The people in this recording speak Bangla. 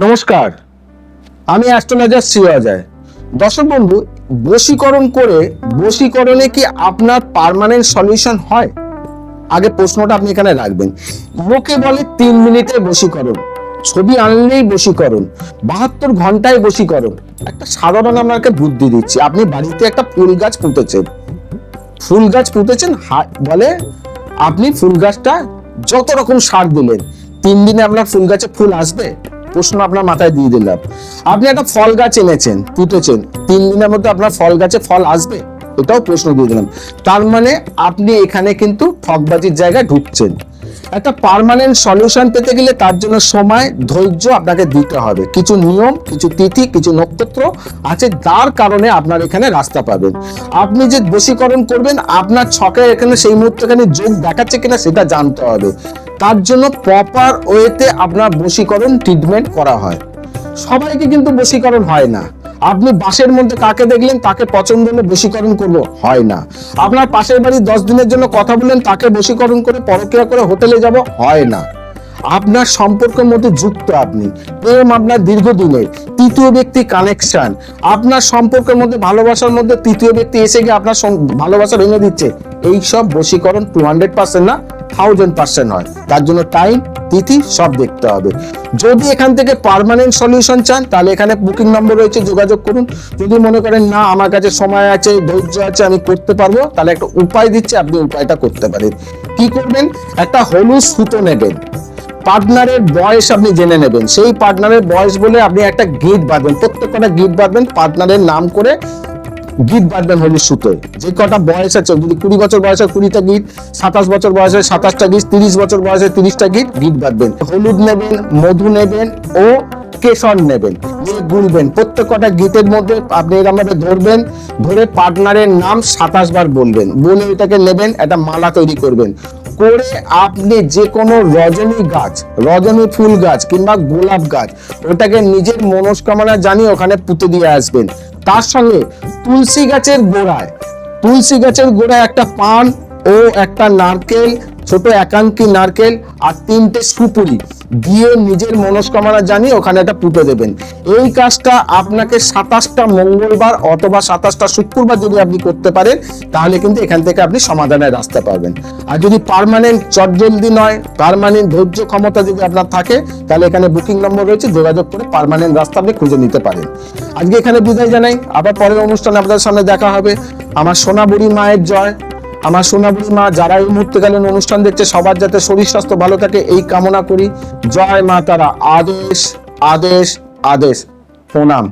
নমস্কার, আমি অ্যাস্ট্রোলজার শ্রী অজয়। দর্শক বন্ধু, বশীকরণ করে বশীকরণে কি আপনার পার্মানেন্ট সলিউশন হয়? আগে প্রশ্নটা আপনি এখানে রাখবেন। লোকে বলে 3 মিনিটে বশীকরণ, ছবি আনলেই বশীকরণ, 72 ঘন্টায় বশীকরণ। একটা সাধারণ আপনাকে বুদ্ধি দিচ্ছি। আপনি বাড়িতে একটা ফুল গাছ পুঁতেছেন, বলে আপনি ফুল গাছটা যত রকম সার দিলেন, 3 দিনে আপনার ফুল গাছে ফুল আসবে? প্রশ্ন আপনার মাথায় দিয়ে দিলাম। আপনি একটা ফল গাছ এনেছেন, পুঁতেছেন, 3 দিনের মধ্যে আপনার ফল গাছে ফল আসবে? এটাও প্রশ্ন দিয়ে দিলাম। তার মানে আপনি এখানে কিন্তু ঠকবাজির জায়গায় ঢুকছেন। একটা পার্মানেন্ট সলিউশন পেতে গেলে তার জন্য সময়, ধৈর্য আপনাকে দিতে হবে। কিছু নিয়ম, কিছু তিথি, কিছু নক্ষত্র আছে, যার কারণে আপনার এখানে রাস্তা পাবেন। আপনি যে বশীকরণ করবেন, আপনার ছকে এখানে সেই মুহূর্তে এখানে যোগ দেখাচ্ছে কিনা সেটা জানতে হবে। তার জন্য প্রপার ওয়েতে আপনার বশীকরণ ট্রিটমেন্ট করা হয়। সবাইকে কিন্তু বশীকরণ হয় না। আপনি বাসের মধ্যে কাকে দেখলেন, তাকে পছন্দ হলে বশীকরণ করব, হয় না। আপনার পাশের বাড়ি 10 দিনের জন্য কথা বললেন, তাকে বশীকরণ করে পরক্রিয়া করে হোটেলে যাব, হয় না। আপনার সম্পর্কের মধ্যে যুক্ত আপনি, প্রেম আপনার দীর্ঘদিনের, তৃতীয় ব্যক্তি কানেকশন, আপনার সম্পর্কের মধ্যে ভালোবাসার মধ্যে তৃতীয় ব্যক্তি এসে গিয়ে আপনার ভালোবাসা ভেঙে দিচ্ছে, এই সব বশীকরণ 200% না, 1000% হয়। তার জন্য টাইম, তিথি সব দেখতে হবে। যদি এখান থেকে পার্মানেন্ট সলিউশন চান, তাহলে এখানে বুকিং নম্বর রয়েছে, যোগাযোগ করুন। যদি মনে করেন না আমার কাছে সময় আছে, ধৈর্য আছে, আমি করতে পারবো, তাহলে একটা উপায় দিচ্ছে, আপনি উপায়টা করতে পারেন। কি করবেন? একটা হলুদ সুতো নেবেন, পার্টনারের বয়স আপনি জেনে নেবেন, সেই পার্টনারের বয়স বলে আপনি একটা গিট বাঁধবেন, প্রত্যেকটা গিট বাঁধবেন, পার্টনারের নাম করে গিট বাঁধবেন হলুদ সুতোয়। যে কটা বয়স আছে, যদি 20 বছর বয়সে 20টা গিট, 27 বছর বয়সে 27টা গিট, 30 বছর বয়সে 30টা গিট বাঁধবেন। হলুদ নেবেন, মধু নেবেন ও কেশর নেবেন, নিয়ে গুলবেন। প্রত্যেকটা গিটের মধ্যে আপনি এরকম ভাবে ধরবেন, ধরে পার্টনারের নাম 27 বার বলবেন, বলে এটাকে নেবেন, একটা মালা তৈরি করবেন। করে আপনি যে কোনো রজনী ফুল গাছ কিংবা গোলাপ গাছ, ওটাকে নিজের মনস্কামনা জানিয়ে ওখানে পুঁতে দিয়ে আসবেন। তার সঙ্গে তুলসী গাছের গোড়ায় একটা পান ও একটা নারকেল, ছোট একাঙ্কি নারকেল আর 3টে সুপুরি দিয়ে নিজের মনস্কামনা জানিয়ে ওখানে একটা পুঁতে দেবেন। এই কাজটা আপনাকে 27টা মঙ্গলবার অথবা 27টা শুক্রবার যদি আপনি করতে পারেন, তাহলে কিন্তু এখান থেকে আপনি সমাধানের রাস্তা পাবেন। আর যদি পার্মানেন্ট চটজলদি নয়, পার্মানেন্ট ধৈর্য ক্ষমতা যদি আপনার থাকে, তাহলে এখানে বুকিং নম্বর রয়েছে, যোগাযোগ করে পার্মানেন্ট রাস্তা আপনি খুঁজে নিতে পারেন। আজকে এখানে বিদায় জানাই, আবার পরের অনুষ্ঠানে আপনাদের সামনে দেখা হবে। আমার সোনা বুড়ি মায়ের জয়। আমার সোনা বুড়ি মা যারা এই মুহূর্তে গেলেন অনুষ্ঠান দেখছে, সবার যাতে শরীর স্বাস্থ্য ভালো থাকে এই কামনা করি। জয় মা তারা। আদেশ আদেশ আদেশ। প্রণাম।